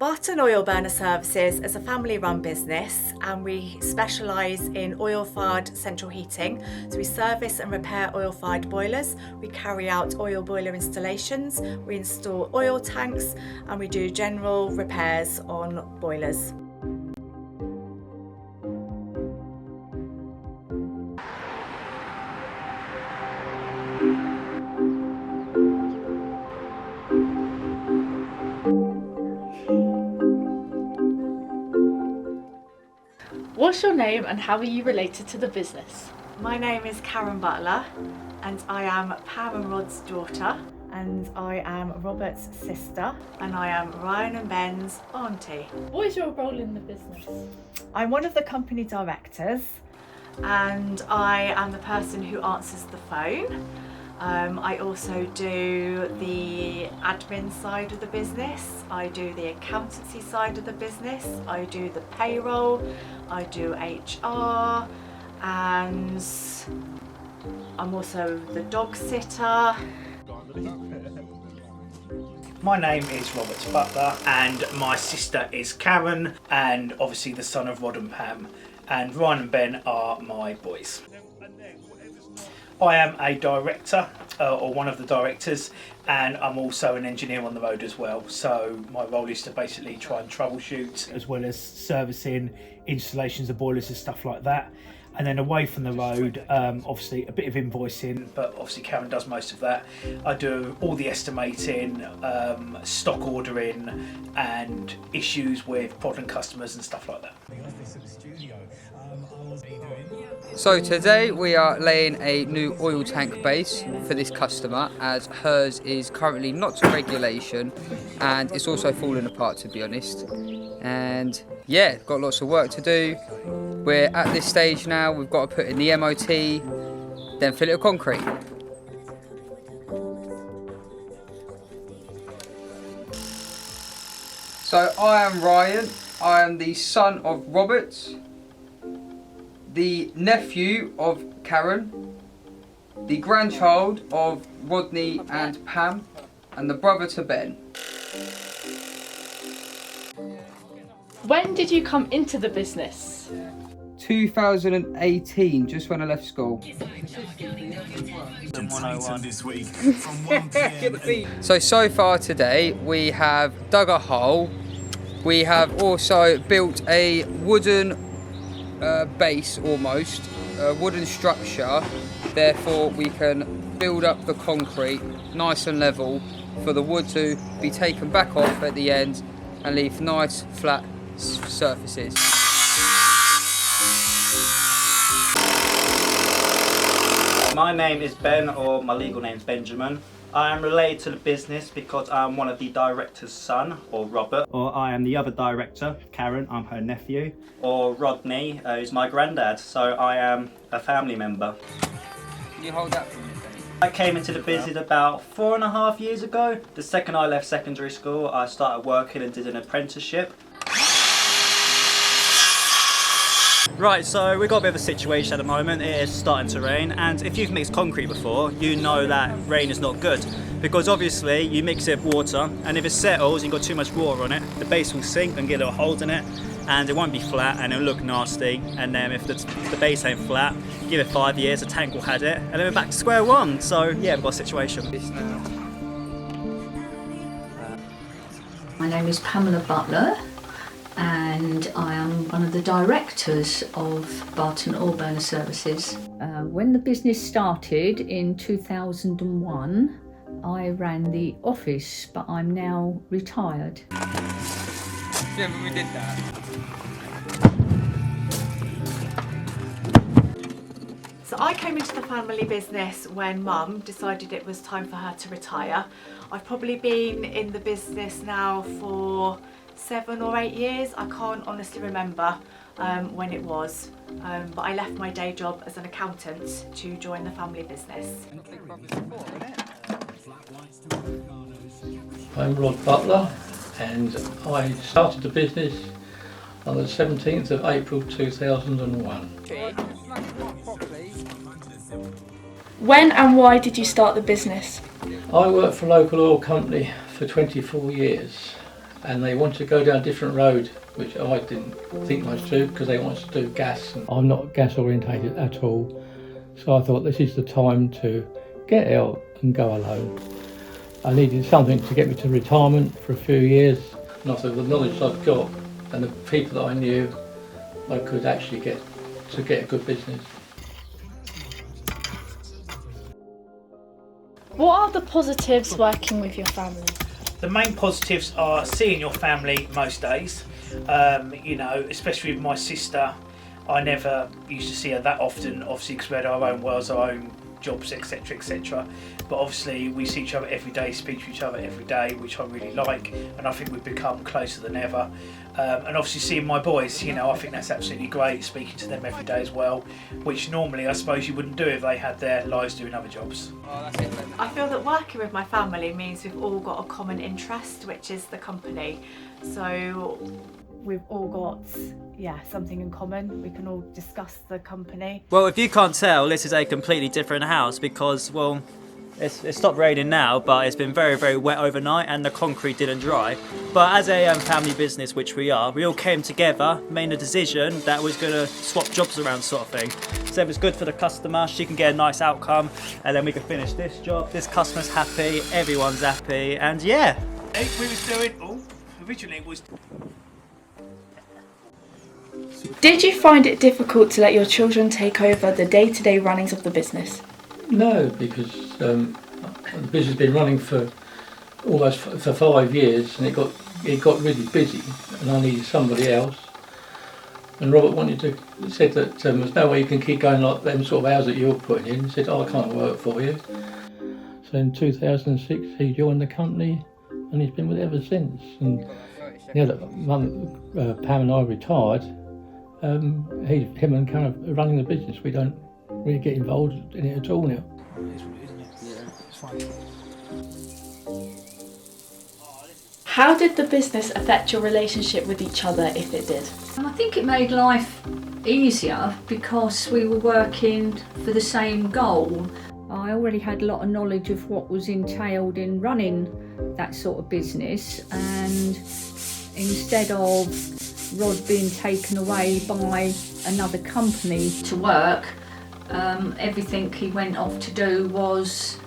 Barton Oil Burner Services is a family-run business and we specialise in oil-fired central heating. So we service and repair oil-fired boilers, we carry out oil boiler installations, we install oil tanks and we do general repairs on boilers. What's your name and how are you related to the business? My name is Karen Butler and I am Pam and Rod's daughter, and I am Robert's sister, and I am Ryan and Ben's auntie. What is your role in the business? I'm one of the company directors and I am the person who answers the phone. I also do the admin side of the business, I do the accountancy side of the business, I do the payroll, I do HR, and I'm also the dog sitter. My name is Robert Butler and my sister is Karen, and obviously the son of Rod and Pam, and Ryan and Ben are my boys. I am a director, or one of the directors, and I'm also an engineer on the road as well. So my role is to basically try and troubleshoot, as well as servicing, installations of boilers and stuff like that. And then away from the road, obviously a bit of invoicing, but obviously Karen does most of that. I do all the estimating, stock ordering, and issues with problem customers and stuff like that. So today we are laying a new oil tank base for this customer, as hers is currently not to regulation and it's also falling apart, to be honest. And yeah, got lots of work to do. We're at this stage now, we've got to put in the MOT, then fill it with concrete. So I am Ryan, I am the son of Robert, the nephew of Karen, the grandchild of Rodney and Pam, and the brother to Ben. When did you come into the business? 2018, just when I left school. So far today we have dug a hole, we have also built a wooden base, almost a wooden structure, therefore we can build up the concrete nice and level for the wood to be taken back off at the end and leave nice flat surfaces. My name is Ben, or my legal name is Benjamin. I am related to the business because I am one of the director's son, or Robert. Or I am the other director, Karen, I'm her nephew. Or Rodney, who's my granddad, so I am a family member. Can you hold that for me, Ben? I came into the business about 4.5 years ago. The second I left secondary school, I started working and did an apprenticeship. Right, so we've got a bit of a situation at the moment. It is starting to rain, and if you've mixed concrete before, you know that rain is not good, because obviously you mix it with water, and if it settles and you've got too much water on it, the base will sink and get little holes in it, and it won't be flat and it'll look nasty. And then if the base ain't flat, give it 5 years, the tank will have it, and then we're back to square one. So yeah, we've got a situation. My name is Pamela Butler, and I am one of the directors of Barton Oil Burner Services. When the business started in 2001, I ran the office, but I'm now retired. Yeah, but we did that. So I came into the family business when Mum decided it was time for her to retire. I've probably been in the business now for 7 or 8 years. I can't honestly remember when it was, but I left my day job as an accountant to join the family business. I'm Rod Butler, and I started the business on the 17th of April 2001. When and why did you start the business? I worked for a local oil company for 24 years, and they wanted to go down a different road, which I didn't think much to, because they wanted to do gas. And I'm not gas orientated at all, so I thought this is the time to get out and go alone. I needed something to get me to retirement for a few years, and I thought the knowledge I've got and the people that I knew, I could actually get a good business. What are the positives working with your family? The main positives are seeing your family most days. You know, especially with my sister, I never used to see her that often, obviously because we had our own worlds, our own jobs, etc, etc. But obviously we see each other every day, speak to each other every day, which I really like, and I think we've become closer than ever. And obviously seeing my boys, you know, I think that's absolutely great, speaking to them every day as well, which normally I suppose you wouldn't do if they had their lives doing other jobs. I feel that working with my family means we've all got a common interest, which is the company. So we've all got, something in common. We can all discuss the company. Well, if you can't tell, this is a completely different house because, well, it's stopped raining now, but it's been very, very wet overnight and the concrete didn't dry. But as a family business, which we are, we all came together, made a decision that was going to swap jobs around sort of thing. So it was good for the customer, she can get a nice outcome, and then we can finish this job. This customer's happy, everyone's happy, and yeah. We was doing, originally it was... Did you find it difficult to let your children take over the day-to-day runnings of the business? No, because the business has been running for almost for 5 years, and it got really busy, and I needed somebody else. And Robert said that there's no way you can keep going like them sort of hours that you're putting in. He said, I can't work for you. So in 2006 he joined the company, and he's been with it ever since. And the other month Pam and I retired, him and Karen are running the business. We don't really get involved in it at all now. How did the business affect your relationship with each other, if it did? I think it made life easier because we were working for the same goal. I already had a lot of knowledge of what was entailed in running that sort of business, and instead of Rod being taken away by another company to work, everything he went off to do was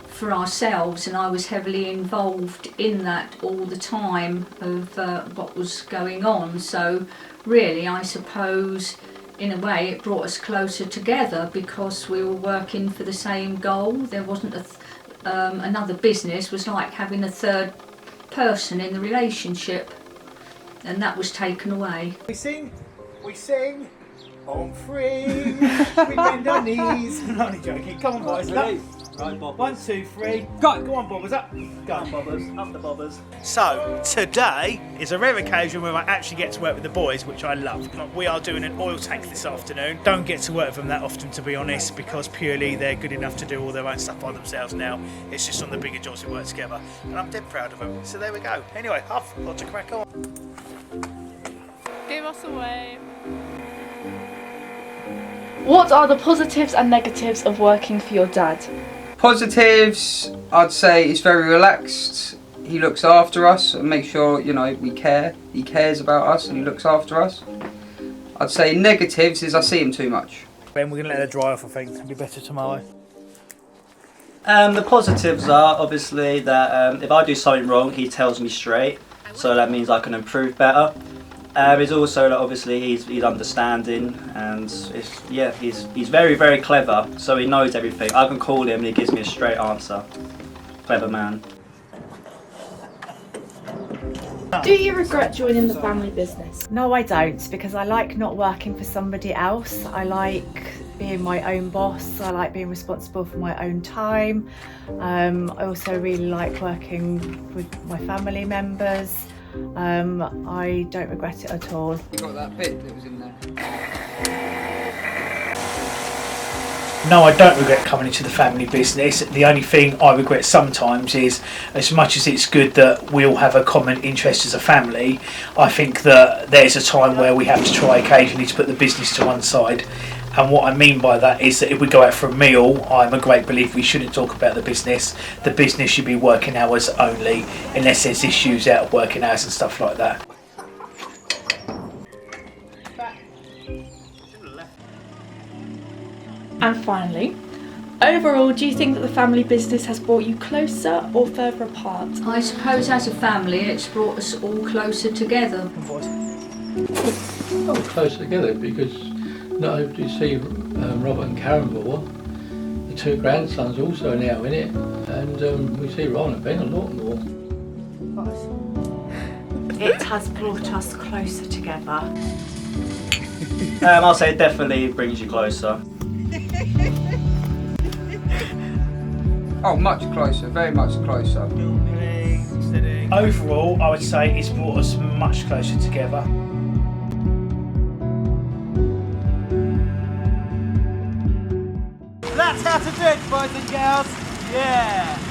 for ourselves, and I was heavily involved in that all the time of what was going on. So really, I suppose in a way it brought us closer together because we were working for the same goal. There wasn't another business. It was like having a third person in the relationship, and that was taken away. We sing, on three, we bend our knees. I'm only joking, come on boys, up. Right, bobbers. 1, 2, 3, go on bobbers, up, go on Bobbers, up the bobbers. So, today is a rare occasion where I actually get to work with the boys, which I love. We are doing an oil tank this afternoon. Don't get to work with them that often, to be honest, because purely they're good enough to do all their own stuff by themselves now. It's just on the bigger jobs we work together, and I'm dead proud of them. So there we go. Anyway, I've got to crack on. Give us a wave. What are the positives and negatives of working for your dad? Positives, I'd say he's very relaxed. He looks after us and makes sure, you know, we care. He cares about us and he looks after us. I'd say negatives is I see him too much. Ben, we're going to let her dry off, I think. It'll be better tomorrow. The positives are obviously that if I do something wrong, he tells me straight, so that means I can improve better. It's also that obviously he's understanding, and he's very, very clever, so he knows everything. I can call him and he gives me a straight answer. Clever man. Do you regret joining the family business? No, I don't, because I like not working for somebody else. I like being my own boss. I like being responsible for my own time. I also really like working with my family members. I don't regret it at all. You got that bit that was in there? No, I don't regret coming into the family business. The only thing I regret sometimes is, as much as it's good that we all have a common interest as a family, I think that there's a time where we have to try occasionally to put the business to one side And what I mean by that is that if we go out for a meal, I'm a great believer we shouldn't talk about the business. The business should be working hours only, unless there's issues out of working hours and stuff like that. And finally, overall, do you think that the family business has brought you closer or further apart? I suppose as a family it's brought us all closer together. Oh, close together, because not only do you see Robert and Karen more, the two grandsons also now in it, and we see Ron and Ben a lot more. It has brought us closer together. I'll say it definitely brings you closer. Oh, much closer, very much closer. Overall, I would say it's brought us much closer together. That's how to do it, boys and girls. Yeah.